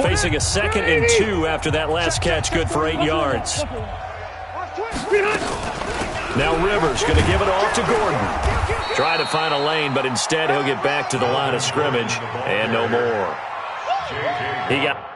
Facing a 2nd and 2 after that last catch, good for 8 yards. Now Rivers going to give it off to Gordon. Try to find a lane, but instead he'll get back to the line of scrimmage and no more. He got...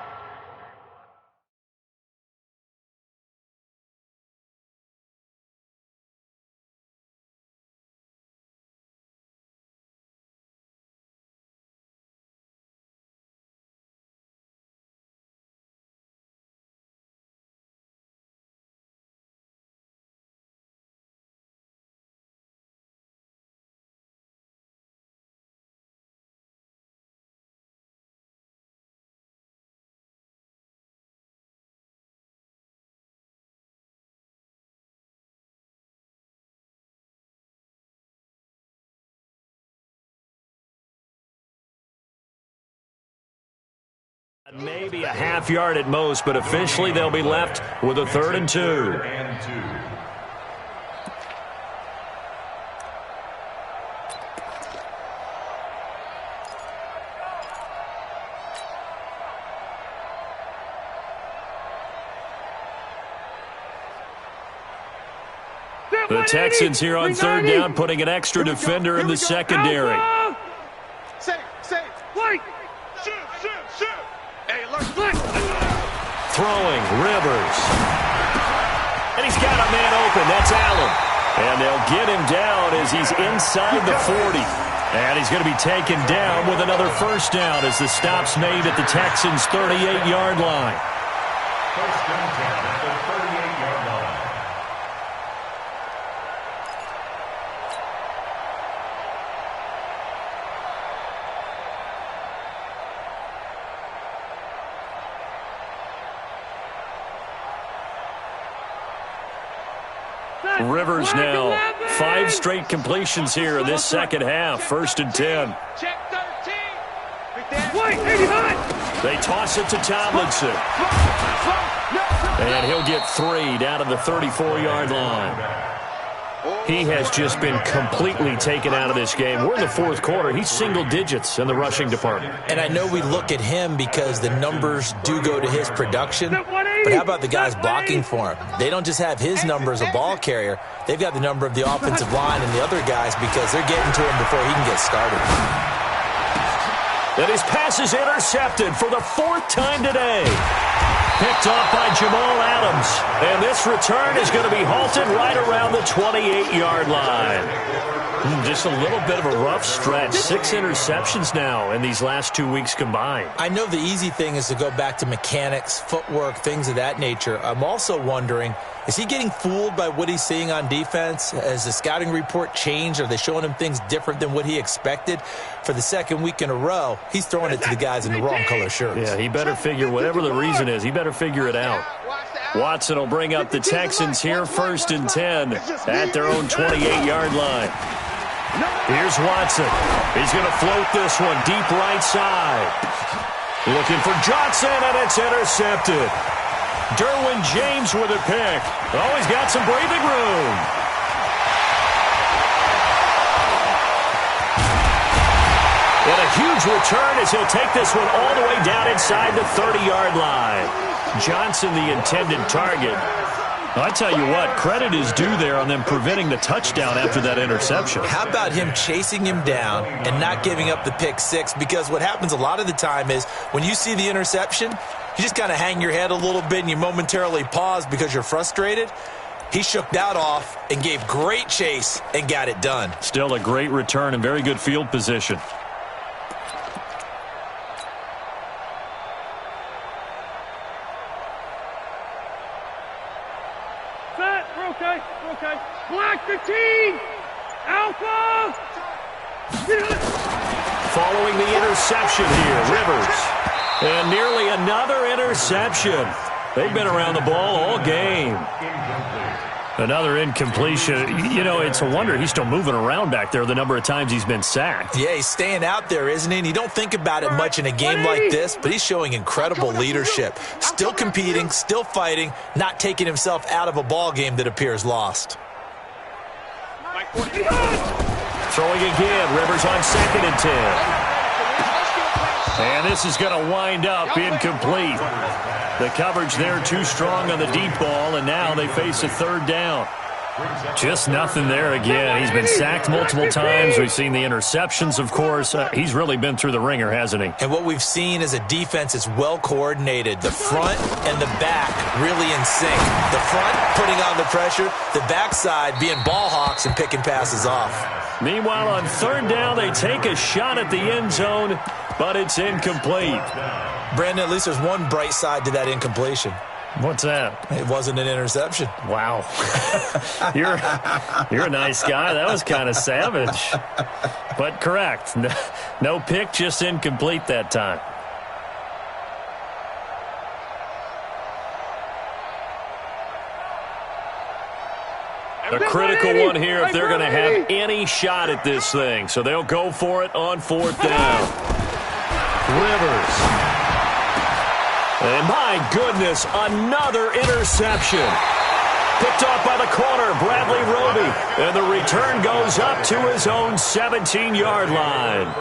Maybe a half yard at most, but officially they'll be left with a 3rd and 2. The Texans here on 3rd down, putting an extra defender in the secondary. Throwing, Rivers. And he's got a man open. That's Allen. And they'll get him down as he's inside the 40. And he's going to be taken down with another 1st down as the stop's made at the Texans' 38-yard line. First down at the 38-yard line. Rivers now 5 straight completions here in this second half. 1st and 10. They toss it to Tomlinson. And he'll get 3 down to the 34-yard line. He has just been completely taken out of this game. We're in the 4th quarter. He's single digits in the rushing department. And I know we look at him because the numbers do go to his production. But how about the guys blocking for him? They don't just have his number as a ball carrier. They've got the number of the offensive line and the other guys because they're getting to him before he can get started. And his pass is intercepted for the 4th time today. Picked off by Jamal Adams. And this return is going to be halted right around the 28-yard line. Just a little bit of a rough stretch. 6 interceptions now in these last 2 weeks combined. I know the easy thing is to go back to mechanics, footwork, things of that nature. I'm also wondering, is he getting fooled by what he's seeing on defense? Has the scouting report changed? Are they showing him things different than what he expected? For the 2nd week in a row, he's throwing it to the guys in the wrong color shirts. Yeah, he better figure, whatever the reason is, he better figure it out. Watson will bring up the Texans here, 1st and 10 at their own 28-yard line. Here's Watson. He's going to float this one deep right side. Looking for Johnson, and it's intercepted. Derwin James with a pick. Oh, he's got some breathing room. And a huge return as he'll take this one all the way down inside the 30-yard line. Johnson, the intended target. I tell you what, credit is due there on them preventing the touchdown after that interception. How about him chasing him down and not giving up the pick 6? Because what happens a lot of the time is when you see the interception, you just kind of hang your head a little bit and you momentarily pause because you're frustrated. He shook that off and gave great chase and got it done. Still a great return and very good field position. Black the team! Alpha! Following the interception here, Rivers. And nearly another interception. They've been around the ball all game. Another incompletion. You know, it's a wonder he's still moving around back there the number of times he's been sacked. Yeah, he's staying out there, isn't he? And you don't think about it much in a game like this, but he's showing incredible leadership. Still competing, still fighting, not taking himself out of a ball game that appears lost. Throwing again, Rivers on 2nd and 10. And this is going to wind up incomplete. The coverage there too strong on the deep ball, and now they face a third down. Just nothing there again. He's been sacked multiple times. We've seen the interceptions, of course. He's really been through the ringer, hasn't he? And what we've seen is a defense that's well coordinated. The front and the back really in sync. The front putting on the pressure, the backside being ball hawks and picking passes off. Meanwhile, on third down, they take a shot at the end zone, but it's incomplete. Brandon, at least there's one bright side to that incompletion. What's that? It wasn't an interception. Wow. You're a nice guy. That was kind of savage. But correct. No pick, just incomplete that time. A critical one here if they're going to have any shot at this thing. So they'll go for it on fourth down. Rivers. And my goodness, another interception. Picked off by the corner, Bradley Roby. And the return goes up to his own 17-yard line.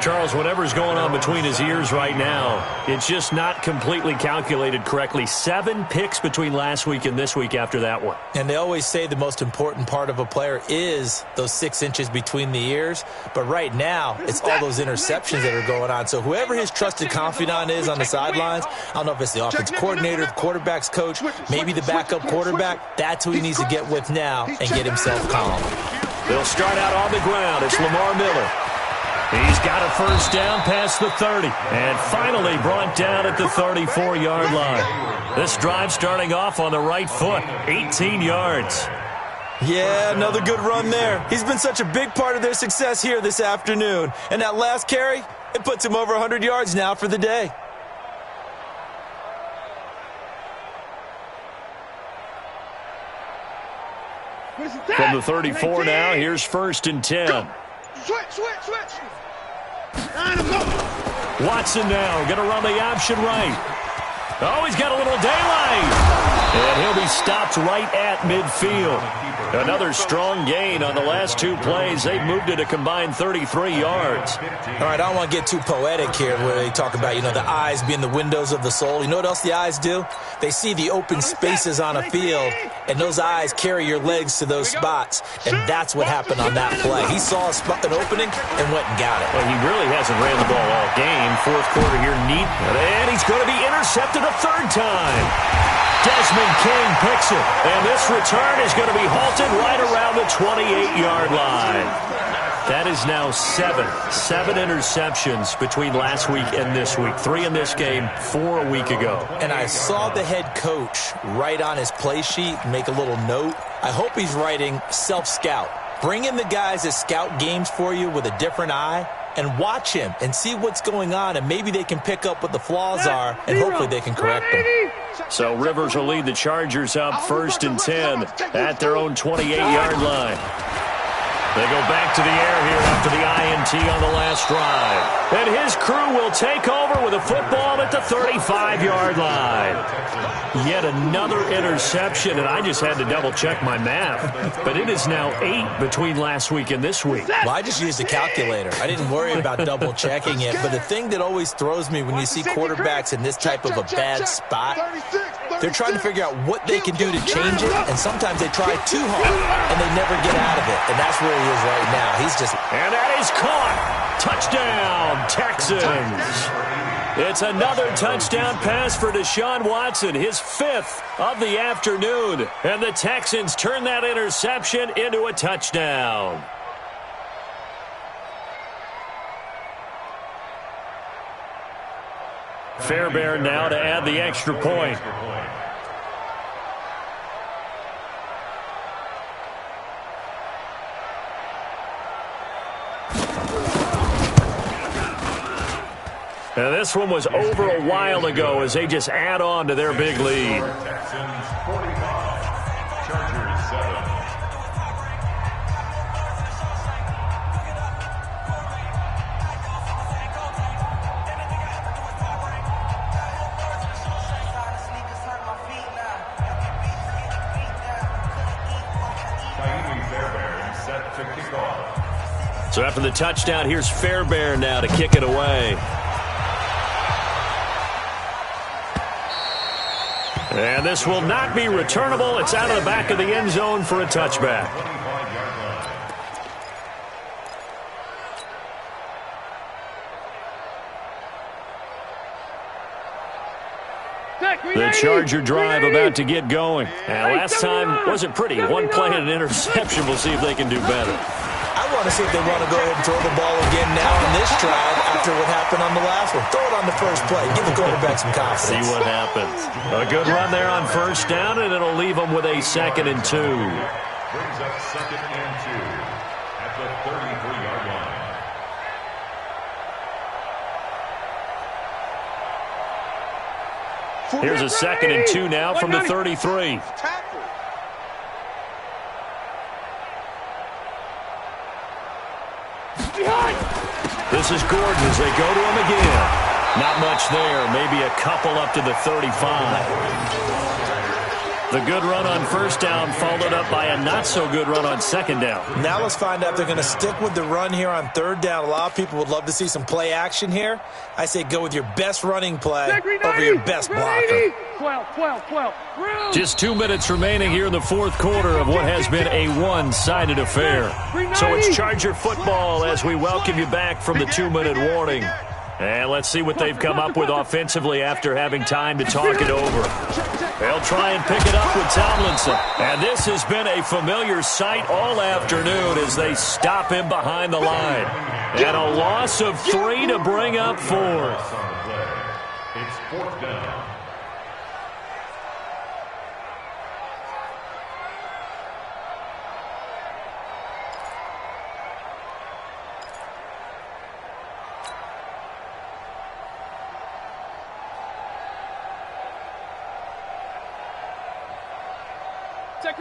Charles, whatever's going on between his ears right now, it's just not completely calculated correctly. 7 picks between last week and this week after that one. And they always say the most important part of a player is those 6 inches between the ears. But right now, it's all those interceptions that are going on. So whoever his trusted confidant is on the sidelines, I don't know if it's the offensive coordinator, the quarterback's coach, maybe the backup quarterback, that's who he needs to get with now and get himself calm. They'll start out on the ground. It's Lamar Miller. He's got a first down past the 30. And finally brought down at the 34-yard line. This drive starting off on the right foot. 18 yards. Yeah, another good run there. He's been such a big part of their success here this afternoon. And that last carry, it puts him over 100 yards now for the day. From the 34 now, here's first and 10. Switch. Watson now going to run the option right. Oh, he's got a little daylight. And he'll be stopped right at midfield. Another strong gain on the last 2 plays. They've moved it a combined 33 yards. All right, I don't want to get too poetic here where they talk about, the eyes being the windows of the soul. You know what else the eyes do? They see the open spaces on a field, and those eyes carry your legs to those spots. And that's what happened on that play. He saw an opening and went and got it. Well, he really hasn't ran the ball all game. Fourth quarter here, neat. And he's going to be intercepted a third time. Desmond King picks it, and this return is going to be halted right around the 28-yard line. That is now 7 interceptions between last week and this week. 3 in this game, 4 a week ago. And I saw the head coach write on his play sheet, make a little note. I hope he's writing self-scout. Bring in the guys that scout games for you with a different eye and watch him and see what's going on, and maybe they can pick up what the flaws are, and hopefully they can correct them. So Rivers will lead the Chargers up first and 10 at their own 28-yard line. They go back to the air here after the INT on the last drive. And his crew will take over with a football at the 35-yard line. Yet another interception, and I just had to double-check my math. But it is now 8 between last week and this week. Well, I just used a calculator. I didn't worry about double-checking it. But the thing that always throws me when you see quarterbacks in this type of a bad spot, they're trying to figure out what they can do to change it, and sometimes they try too hard, and they never get out of it. And that's where he is right now. He's just... And that is caught. Touchdown, Texans. It's another touchdown pass for Deshaun Watson, his 5th of the afternoon. And the Texans turn that interception into a touchdown. Fairbairn now to add the extra point. And this one was over a while ago as they just add on to their big lead. Texans 45, Chargers 7. Set to kick off. So after the touchdown, here's Fairbairn now to kick it away. And this will not be returnable. It's out of the back of the end zone for a touchback. The Charger drive about to get going. And last time wasn't pretty. One play and an interception. We'll see if they can do better. I want to see if they want to go ahead and throw the ball again now on this drive after what happened on the last one. Throw it on the first play. Give the quarterback some confidence. See what happens. A good run there on first down, and it'll leave them with a 2nd and 2. Brings up 2nd and 2 at the 33-yard line. Here's a 2nd and 2 now from the 33. This is Gordon as they go to him again. Not much there. Maybe a couple up to the 35. The good run on first down followed up by a not-so-good run on 2nd down. Now let's find out if they're going to stick with the run here on 3rd down. A lot of people would love to see some play action here. I say go with your best running play over your best blocker. 12. Just 2 minutes remaining here in the 4th quarter of what has been a one-sided affair. So it's Charger football as we welcome you back from the 2-minute warning. And let's see what they've come up with offensively after having time to talk it over. They'll try and pick it up with Tomlinson. And this has been a familiar sight all afternoon as they stop him behind the line. And a loss of 3 to bring up 4th. It's 4th down.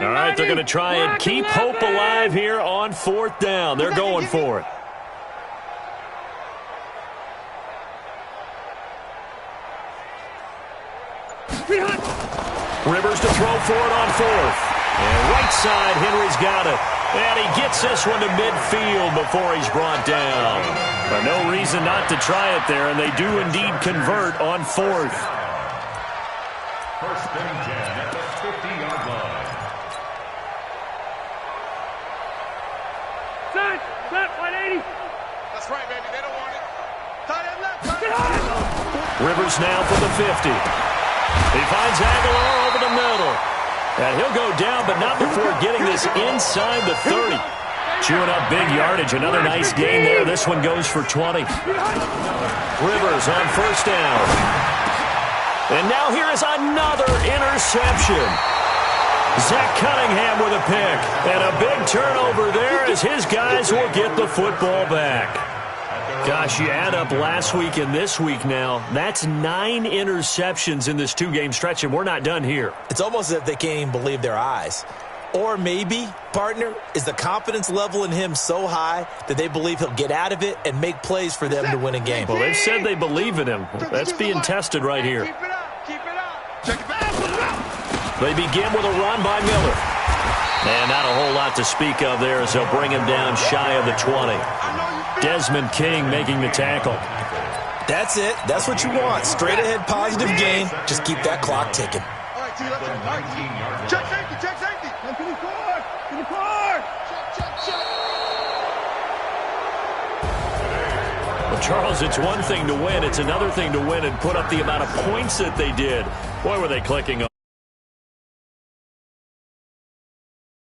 All right, they're going to try and keep hope alive here on 4th down. They're going for it. Rivers to throw for it on 4th. And right side, Henry's got it. And he gets this one to midfield before he's brought down. But no reason not to try it there, and they do indeed convert on 4th. First and 10 at the 50-yard line. Set, 180. That's right, baby. They don't want it. Tight end left. Rivers now for the 50. He finds Aguilar over the middle. And he'll go down, but not before getting this inside the 30. Chewing up big yardage. Another nice gain there. This one goes for 20. Rivers on first down. And now here is another interception. Zach Cunningham with a pick. And a big turnover there as his guys will get the football back. Gosh, you add up last week and this week now, that's 9 interceptions in this 2-game stretch, and we're not done here. It's almost as if they can't even believe their eyes. Or maybe, partner, is the confidence level in him so high that they believe he'll get out of it and make plays for them to win a game. Well, they've said they believe in him. That's being tested right here. Keep it up. Keep it up. Check it back. They begin with a run by Miller. And not a whole lot to speak of there as they'll bring him down shy of the 20. Desmond King making the tackle. That's it. That's what you want. Straight ahead positive gain. Just keep that clock ticking. All right, T, let's go. Check safety. Check safety. Come to the car. To the car. Check. Well, Charles, it's one thing to win. It's another thing to win and put up the amount of points that they did. Boy, were they clicking on.